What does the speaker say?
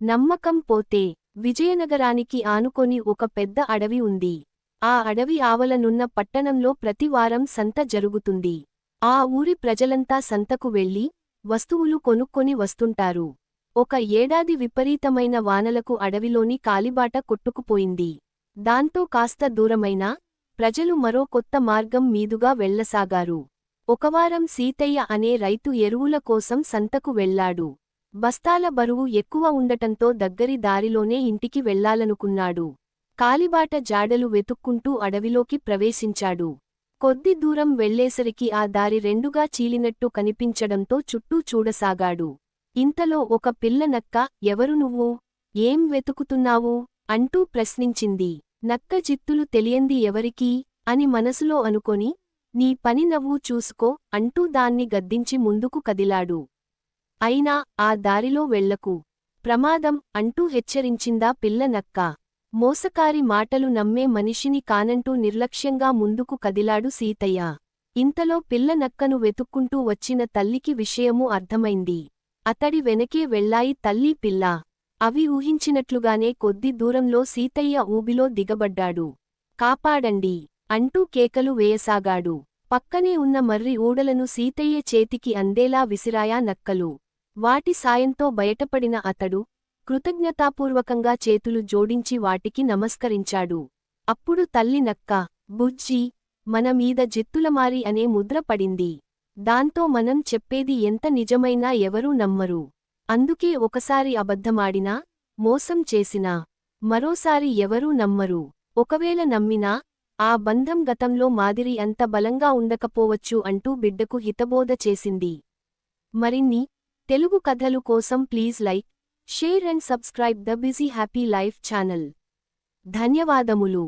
నమ్మకం పోతే విజయనగరానికి ఆనుకొని ఒక పెద్ద అడవి ఉంది. ఆ అడవి ఆవలనున్న పట్టణంలో ప్రతివారం సంత జరుగుతుంది. ఆ ఊరి ప్రజలంతా సంతకు వెళ్లి వస్తువులు కొనుక్కొని వస్తుంటారు. ఒక ఏడాది విపరీతమైన వానలకు అడవిలోని కాలిబాట కొట్టుకుపోయింది. దాంతో కాస్త దూరమైనా ప్రజలు మరో కొత్త మార్గం మీదుగా వెళ్లసాగారు. ఒకవారం సీతయ్య అనే రైతు ఎరువుల కోసం సంతకు వెళ్లాడు. బస్తాల బరువు ఎక్కువ ఉండటంతో దగ్గరి దారిలోనే ఇంటికి వెళ్లాలనుకున్నాడు. కాలిబాట జాడలు వెతుక్కుంటూ అడవిలోకి ప్రవేశించాడు. కొద్ది దూరం వెళ్లేసరికి ఆ దారి రెండుగా చీలినట్టు కనిపించడంతో చుట్టూ చూడసాగాడు. ఇంతలో ఒక పిల్ల నక్క, ఎవరు నువ్వు? ఏం వెతుకుతున్నావు? అంటూ ప్రశ్నించింది. నక్క జిత్తులు తెలియంది ఎవరికీ అని మనసులో అనుకొని, నీ పని నవ్వు చూసుకో అంటూ దాన్ని గద్దించి ముందుకు కదిలాడు. అయినా ఆ దారిలో వెళ్లకు. ప్రమాదం అంటూ హెచ్చరించిందా పిల్ల నక్క. మోసకారి మాటలు నమ్మే మనిషిని కానంటూ నిర్లక్ష్యంగా ముందుకు కదిలాడు సీతయ్య. ఇంతలో పిల్ల నక్కను వెతుక్కుంటూ వచ్చిన తల్లికి విషయమూ అర్థమైంది. అతడి వెనకే వెళ్లాయి తల్లీ పిల్లా. అవి ఊహించినట్లుగానే కొద్ది దూరంలో సీతయ్య ఊబిలో దిగబడ్డాడు. కాపాడండి అంటూ కేకలు వేయసాగాడు. పక్కనే ఉన్న మర్రి ఊడలను సీతయ్య చేతికి అందేలా విసిరాయా నక్కలు. వాటి సాయంతో బయటపడిన అతడు కృతజ్ఞతాపూర్వకంగా చేతులు జోడించి వాటికి నమస్కరించాడు. అప్పుడు తల్లి నక్క, బుజ్జీ, మన మీద జిత్తులమారి అనే ముద్ర పడింది. దాంతో మనం చెప్పేది ఎంత నిజమైనా ఎవరూ నమ్మరు. అందుకే ఒకసారి అబద్ధమాడినా, మోసం చేసినా మరోసారి ఎవరూ నమ్మరు. ఒకవేళ నమ్మినా ఆ బంధం గతంలో మాదిరి అంత బలంగా ఉండకపోవచ్చు అంటూ బిడ్డకు హితబోధ చేసింది. మరిన్ని తెలుగు కథలు కోసం please like, share and subscribe the busy happy life channel. ధన్యవాదములు.